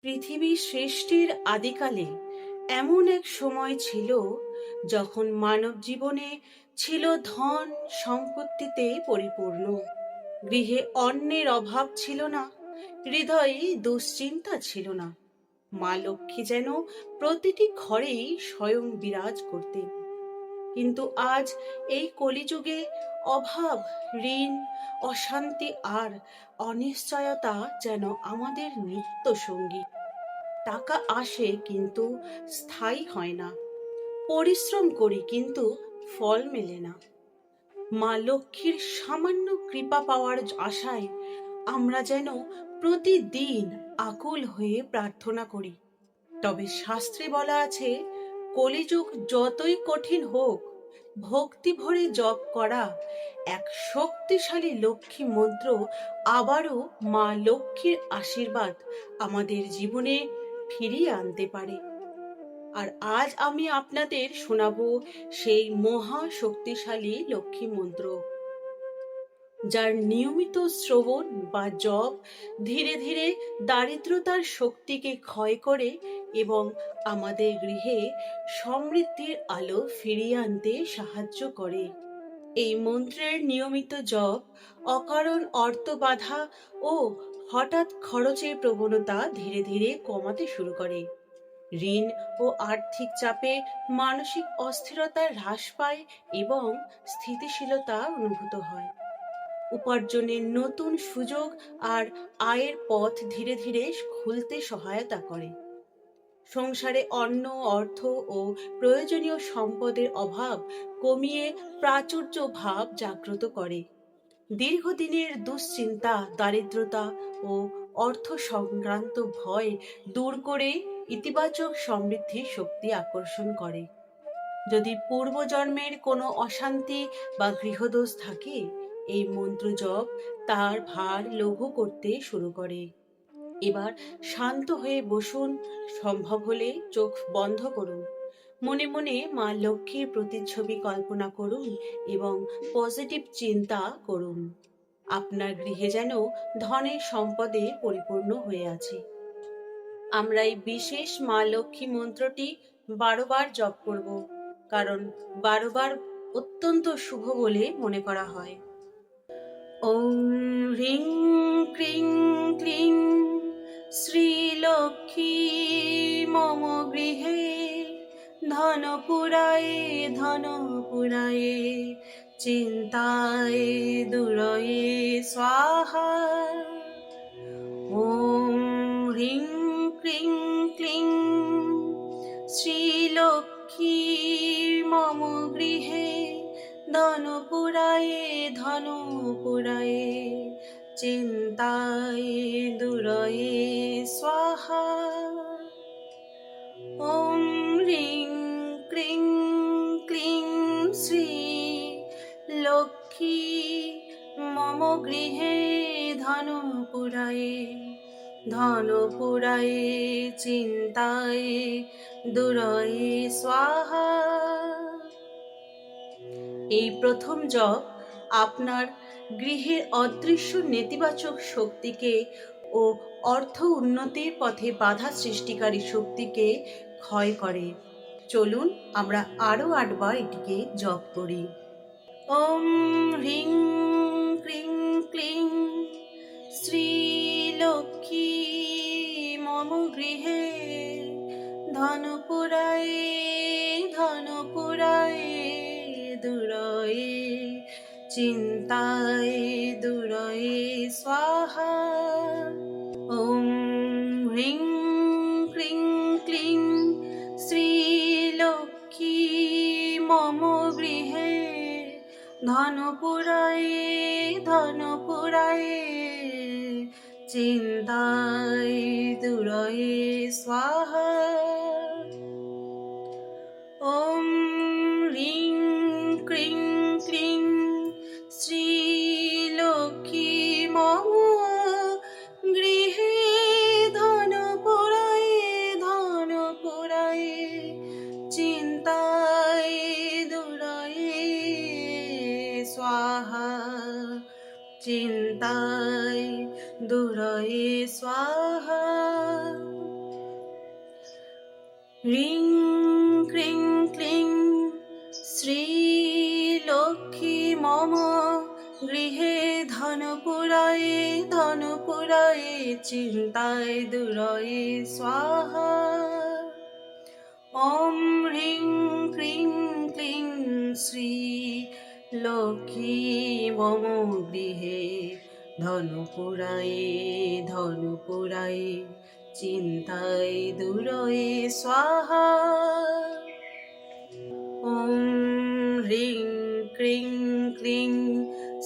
পৃথিবী সৃষ্টির আদিকালে এমন এক সময় ছিল যখন মানব জীবনে ছিল ধন সম্পত্তিতে পরিপূর্ণ। গৃহে অন্নের অভাব ছিল না, হৃদয়ে দুশ্চিন্তা ছিল না। মা লক্ষ্মী যেন প্রতিটি ঘরেই স্বয়ং বিরাজ করতেন। কিন্তু আজ এই কলিযুগে অভাব, ঋণ, অশান্তি আর অনিশ্চয়তা যেন আমাদের নিত্য সঙ্গী। টাকা আসে কিন্তু স্থায়ী হয় না, পরিশ্রম করি কিন্তু ফল মেলে না। মা লক্ষ্মীর সামান্য কৃপা পাওয়ার আশায় আমরা যেন প্রতিদিন আকুল হয়ে প্রার্থনা করি। তবে শাস্ত্রে বলা আছে, কলিযুগ যতই কঠিন হোক, ভক্তি ভরে জপ করা এক শক্তিশালী লক্ষ্মী মন্ত্র আবারও মা লক্ষ্মীর আশীর্বাদ আমাদের জীবনে ফিরিয়ে আনতে পারে। আর আজ আমি আপনাদের শোনাবো সেই মহা শক্তিশালী লক্ষ্মী মন্ত্র, যার নিয়মিত শ্রবণ বা জপ ধীরে ধীরে দারিদ্রতার শক্তিকে ক্ষয় করে এবং আমাদের গৃহে সমৃদ্ধির আলো ফিরিয়ে আনতে সাহায্য করে। এই মন্ত্রের নিয়মিত জপ অকারণ অর্থবাধা ও হঠাৎ খরচের প্রবণতা ধীরে ধীরে কমাতে শুরু করে। ঋণ ও আর্থিক চাপে মানসিক অস্থিরতা হ্রাস পায় এবং স্থিতিশীলতা অনুভূত হয়। উপার্জনের নতুন সুযোগ আর আয়ের পথ ধীরে ধীরে খুলতে সহায়তা করে। সংসারে অন্ন, অর্থ ও প্রয়োজনীয় সম্পদের অভাব কমিয়ে প্রাচুর্য ভাব জাগ্রত করে। দীর্ঘদিনের দুশ্চিন্তা, দারিদ্রতা ও অর্থ সংক্রান্ত ভয় দূর করে ইতিবাচক সমৃদ্ধির শক্তি আকর্ষণ করে। যদি পূর্বজন্মের কোনো অশান্তি বা গৃহদোষ থাকে, এই মন্ত্র জপ তার ভার লঘু করতে শুরু করে। এবার শান্ত হয়ে বসুন, সম্ভব হলে চোখ বন্ধ করুন। মনে মনে মা লক্ষ্মীর প্রতিচ্ছবি কল্পনা করুন এবং পজিটিভ চিন্তা করুন। আপনার গৃহে যেন ধনের সম্পদে পরিপূর্ণ হয়ে আছে। আমরা এই বিশেষ মা লক্ষ্মী মন্ত্রটি 12 বার জপ করব, কারণ 12 বার অত্যন্ত শুভ বলে মনে করা হয়। ওম হ্রিং ক্রিং ক্লিং শ্রীলক্ষ্মী মম গৃহে ধনপুরায়ে ধনপুরায়ে চিন্তায় দুরয়ে স্বাহা। ওম হ্রিং ক্রিং ক্লিং শ্রীলক্ষ্মী মম গৃহে ধনপুরায়ে ধনপুরায়ে চিন্তায় দুরয়ে স্বাহা। ওম হ্রিং ক্রিং ক্লিং শ্রী লক্ষ্মী মম গৃহে ধনপুরায়ে ধনপুরায়ে চিন্তায় দুরয়ে স্বাহা। এই প্রথম জপ আপনার গৃহের অদৃশ্য নেতিবাচক শক্তিকে ও অর্থ উন্নতির পথে বাধা সৃষ্টিকারী শক্তিকে ক্ষয় করে। চলুন আমরা আরো 8 বার এটিকে জপ করি। ওম হ্রিং ক্রিং ক্লিং শ্রীলক্ষ্মী মম গৃহে ধনপুরায়ে ধনপুরায়ে দুরয়ে চিন্তায় দুরয়ে স্বাহা। ওম হ্রিং ক্রিং ক্লিং শ্রীলক্ষ্মী মম গৃহে ধনপুরায়ে ধনপুরায়ে চিন্তায় দুরয়ে স্বাহা। ওম হ্রিং ক্রিং ক্লিং শ্রীলক্ষ্মী মম গৃহে ধনপুরায়ে ধনপুরায়ে চিন্তায় দুরয়ে স্বাহা। চিন্তায় দুরয়ে স্বাহা। ह्रीं क्रीं क्लीं श्रीलक्ष्मी मम गृहे धनपुराये धनपुराये चिन्ताय दुराये स्वाहा। ॐ ह्रीं क्रीं क्लीं श्रीलक्ष्मी मम गृहे धनपुराये धनपुराये चिन्ताय दुराये स्वाहा। ॐ ह्रीं क्रीं क्लीं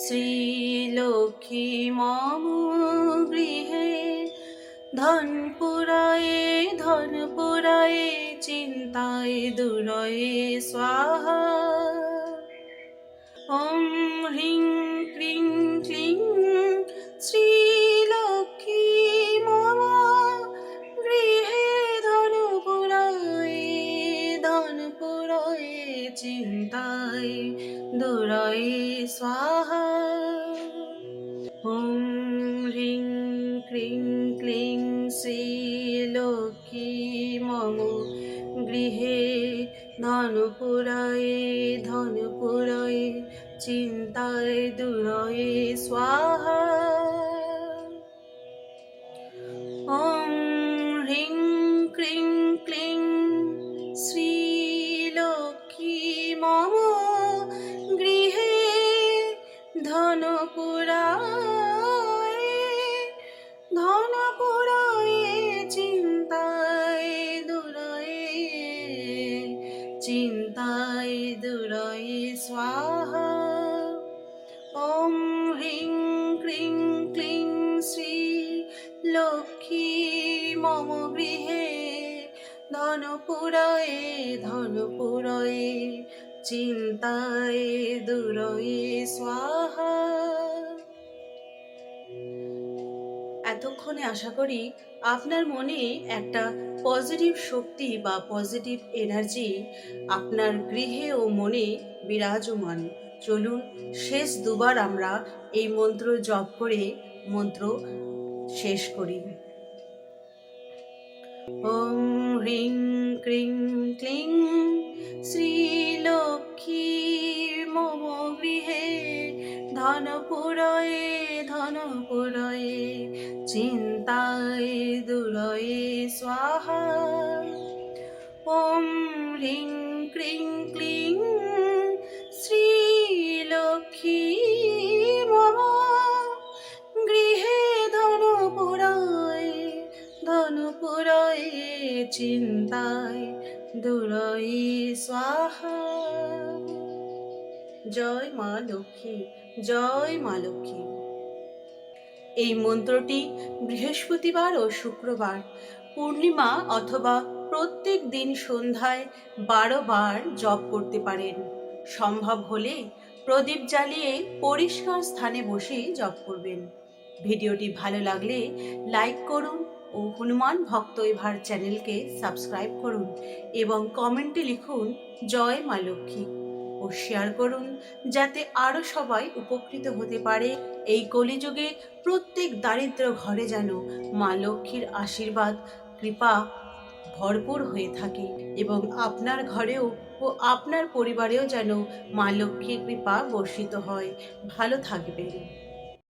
श्रीलक्ष्मी मम गृहे धनपुराये धनपुराये चिन्ताय दुराये स्वाहा। ॐ ह्रीं क्रीं क्लीं श्रीलक्ष्मी मम गृहे धनपुराये धनपुराये चिन्ताय दुराये स्वाहा। ॐ ह्रीं क्रीं क्लीं श्रीलक्ष्मी मम गृहे धनपुराये धनपुराये चिन्ताय दुराये स्वाहा। ॐ ह्रीं क्रीं क्लीं श्रीलक्ष्मी मम गृहे धनपुराये धनपुराये चिन्ताय दुराये स्वाहा। ॐ ह्रीं क्रीं क्लीं श्रीलक्ष्मी मम गृहे धनपुराये धनपुराये चिन्ताय दुराये स्वाहा। এতক্ষণে আশা করি আপনার মনে একটা পজিটিভ শক্তি বা পজিটিভ এনার্জি আপনার গৃহে ও মনে বিরাজমান। চলুন শেষ দুবার আমরা এই মন্ত্র জপ করে মন্ত্র শেষ করি। ॐ ह्रीं क्रीं क्लीं श्रीलक्ष्मी मम गृहे धनपुराये धनपुराये चिन्ताय दुराये स्वाहा। ॐ ह्रीं क्रीं क्लीं श्रीलक्ष्मी मम गृहे धनपुराये धनपुराये चिन्ताय दुराये स्वाहा। জয় মা লক্ষ্মী, জয় মা লক্ষ্মী। এই মন্ত্রটি বৃহস্পতিবার ও শুক্রবার পূর্ণিমা অথবা প্রত্যেক দিন সন্ধ্যায় 12 বার জপ করতে পারেন। সম্ভব হলে প্রদীপ জ্বালিয়ে পরিষ্কার স্থানে বসে জপ করবেন। ভিডিওটি ভালো লাগলে লাইক করুন ও হনুমান ভক্ত এভার চ্যানেলকে সাবস্ক্রাইব করুন এবং কমেন্টে লিখুন জয় মা লক্ষ্মী ও শেয়ার করুন যাতে আরও সবাই উপকৃত হতে পারে। এই কলিযুগে প্রত্যেক দারিদ্র ঘরে যেন মা লক্ষ্মীর আশীর্বাদ কৃপা ভরপুর হয়ে থাকে এবং আপনার ঘরেও ও আপনার পরিবারেও যেন মা লক্ষ্মীর কৃপা বর্ষিত হয়। ভালো থাকবেন।